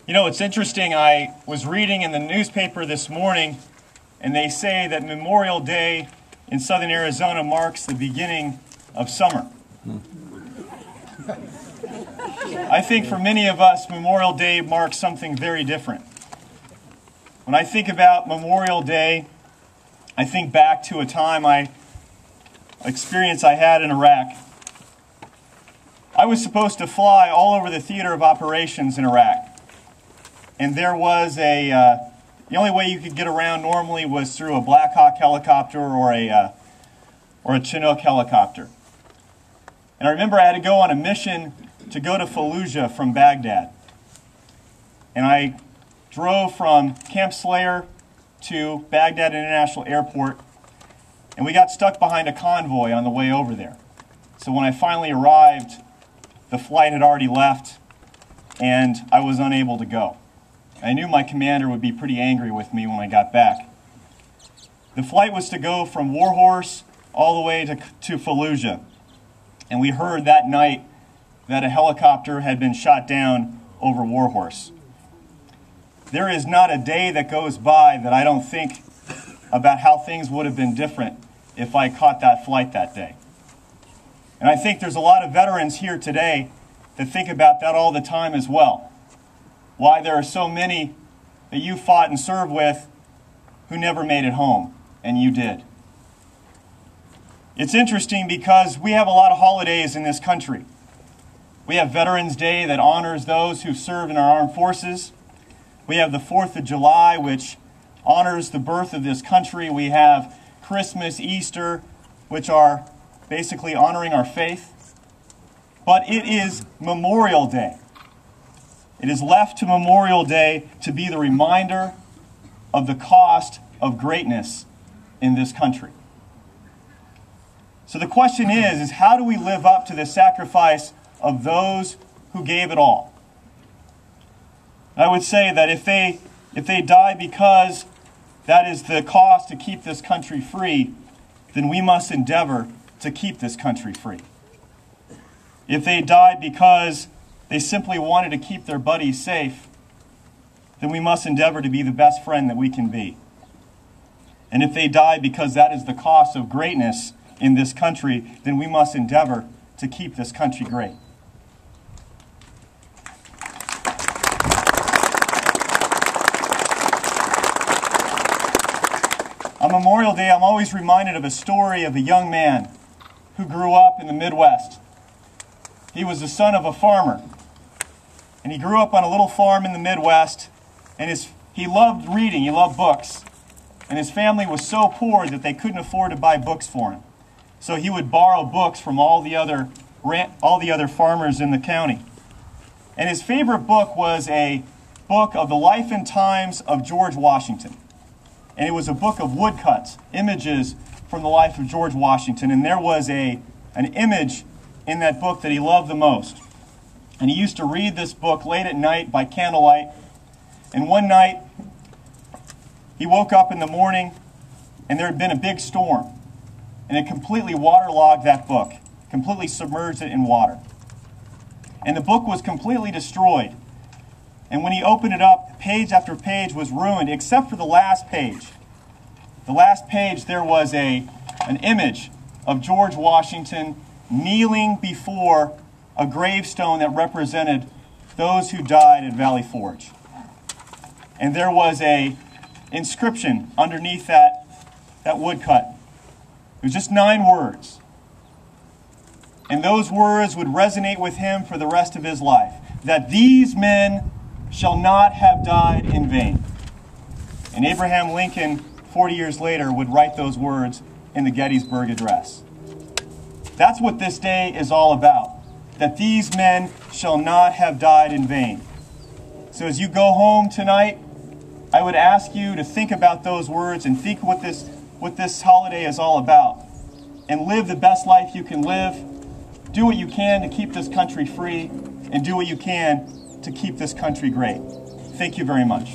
You know, it's interesting. I was reading in the newspaper this morning, and they say that Memorial Day in southern Arizona marks the beginning of summer. I think for many of us, Memorial Day marks something very different. When I think about Memorial Day, I think back to a experience I had in Iraq. I was supposed to fly all over the theater of operations in Iraq. And there was the only way you could get around normally was through a Black Hawk helicopter or a Chinook helicopter. And I remember I had to go on a mission to go to Fallujah from Baghdad. And I drove from Camp Slayer to Baghdad International Airport, and we got stuck behind a convoy on the way over there. So when I finally arrived, the flight had already left, and I was unable to go. I knew my commander would be pretty angry with me when I got back. The flight was to go from Warhorse all the way to Fallujah, and we heard that night that a helicopter had been shot down over Warhorse. There is not a day that goes by that I don't think about how things would have been different if I caught that flight that day. And I think there's a lot of veterans here today that think about that all the time as well. Why there are so many that you fought and served with who never made it home, and you did. It's interesting because we have a lot of holidays in this country. We have Veterans Day that honors those who serve in our armed forces. We have the 4th of July, which honors the birth of this country. We have Christmas, Easter, which are basically honoring our faith. But it is Memorial Day. It is left to Memorial Day to be the reminder of the cost of greatness in this country. So the question is how do we live up to the sacrifice of those who gave it all? I would say that if they die because that is the cost to keep this country free, then we must endeavor to keep this country free. If they died because they simply wanted to keep their buddies safe, then we must endeavor to be the best friend that we can be. And if they die because that is the cost of greatness in this country, then we must endeavor to keep this country great. On Memorial Day, I'm always reminded of a story of a young man who grew up in the Midwest. He was the son of a farmer, and he grew up on a little farm in the Midwest, and he loved reading, he loved books, and his family was so poor that they couldn't afford to buy books for him. So he would borrow books from all the other farmers in the county. And his favorite book was a book of the life and times of George Washington. And it was a book of woodcuts, images from the life of George Washington. And there was an image in that book that he loved the most. And he used to read this book late at night by candlelight. And one night, he woke up in the morning, and there had been a big storm. And it completely waterlogged that book, completely submerged it in water. And the book was completely destroyed. And when he opened it up, page after page was ruined, except for the last page. The last page, there was an image of George Washington kneeling before a gravestone that represented those who died at Valley Forge. And there was an inscription underneath that woodcut. It was just 9 words. And those words would resonate with him for the rest of his life. That these men shall not have died in vain. And Abraham Lincoln, 40 years later, would write those words in the Gettysburg Address. That's what this day is all about. That these men shall not have died in vain. So as you go home tonight, I would ask you to think about those words and think what this holiday is all about. And live the best life you can live. Do what you can to keep this country free. And do what you can to keep this country great. Thank you very much.